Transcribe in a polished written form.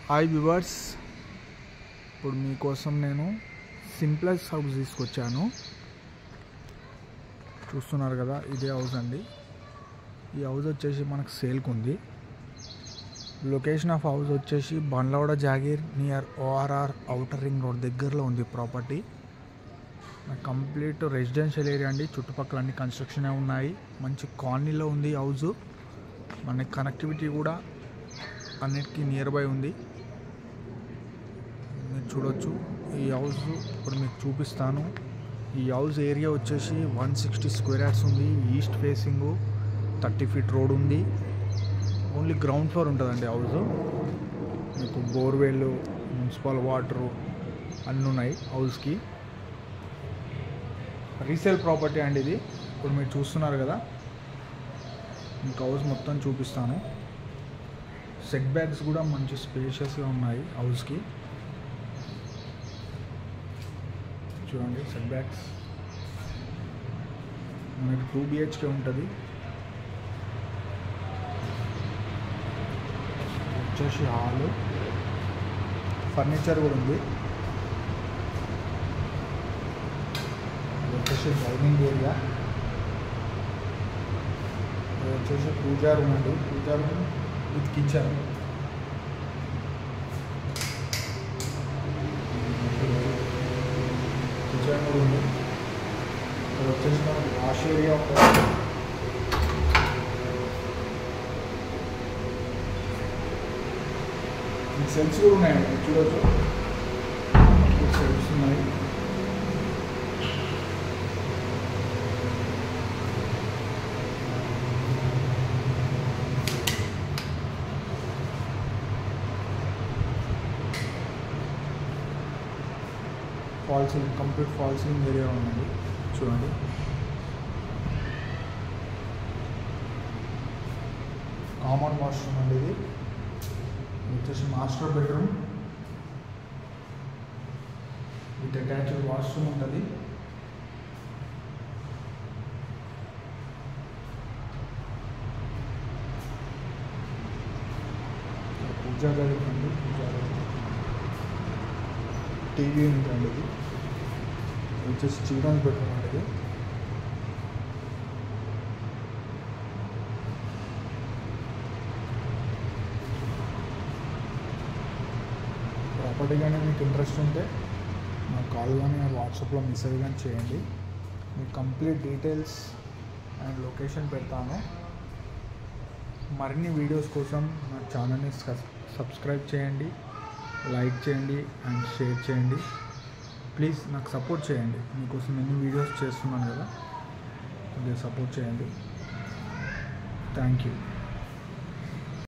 Hi viewers, ఇప్పుడు మీకోసం నేను సింప్లెక్స్ హౌస్ తీసుకొచ్చాను. చూస్తున్నారు కదా, ఇదే హౌస్ అండి. ఈ హౌస్ వచ్చేసి మనకు సేల్కి ఉంది. లొకేషన్ ఆఫ్ హౌస్ వచ్చేసి Bandlavada Jagir near ORR outer ring road దగ్గరలో ఉంది ప్రాపర్టీ. కంప్లీట్ రెసిడెన్షియల్ ఏరియా అండి. చుట్టుపక్కల అన్ని కన్స్ట్రక్షన్ ఉన్నాయి. మంచి కాలనీలో ఉంది హౌస్. మనకి కనెక్టివిటీ కూడా అన్నిటికీ నియర్ బై ఉంది. మీరు చూడొచ్చు. ఈ హౌస్ ఇప్పుడు మీకు చూపిస్తాను. ఈ హౌస్ ఏరియా వచ్చేసి 160 స్క్వేర్ యార్డ్స్ ఉంది. ఈస్ట్ ఫేసింగ్ 30 ఫీట్ రోడ్ ఉంది. ఓన్లీ గ్రౌండ్ ఫ్లోర్ ఉంటుందండి హౌస్. మీకు బోర్వెల్, మున్సిపల్ వాటరు అన్నీ ఉన్నాయి హౌస్కి. రీసేల్ ప్రాపర్టీ అండి ఇది. ఇప్పుడు మీరు చూస్తున్నారు కదా, మీకు హౌస్ మొత్తం చూపిస్తాను. సెట్ బ్యాక్స్ కూడా మంచి స్పేషియస్గా ఉన్నాయి హౌస్కి. చూడండి, సెట్ బ్యాక్స్ మనకి 2 BHK ఉంటుంది. వచ్చేసి హాలు, ఫర్నిచర్ కూడా ఉంది. వచ్చేసి డైనింగ్ ఏరియా. వచ్చేసి పూజా రూమ్ అండి. పూజా రూమ్ విత్ కిచెన్. కిచెన్ కూడా ఉంది. ఇక్కడ వచ్చేసి మనకి వాష్ ఏరియా సెల్స్ కూడా ఉన్నాయండి. చూడవచ్చు, సెల్స్ ఉన్నాయి. Fall ceiling, complete fall ceiling area ఉందండి. చూడండి, కామన్ వాష్రూమ్ అండి ఇది. వచ్చేసి master bedroom with attached washroom ఉంటుంది. పూజా గది ఉంది. పూజా గది, టీవీ ఉందండి. ఇది వచ్చేసి చిల్డ్రన్స్ బెడ్రూమ్ అండి. ప్రాపర్టీ కానీ మీకు ఇంట్రెస్ట్ ఉంటే నాకు కాల్ కానీ వాట్సాప్లో మెసేజ్ కానీ చేయండి. మీకు కంప్లీట్ డీటెయిల్స్ అండ్ లొకేషన్ పెడతాను. మరిన్ని వీడియోస్ కోసం నా ఛానల్ని సబ్స్క్రైబ్ చేయండి, లైక్ చేయండి అండ్ షేర్ చేయండి. ప్లీజ్ నాకు సపోర్ట్ చేయండి. మీకోసం ఎన్ని వీడియోస్ చేస్తున్నాను కదా, కొద్దిగా సపోర్ట్ చేయండి. Thank you.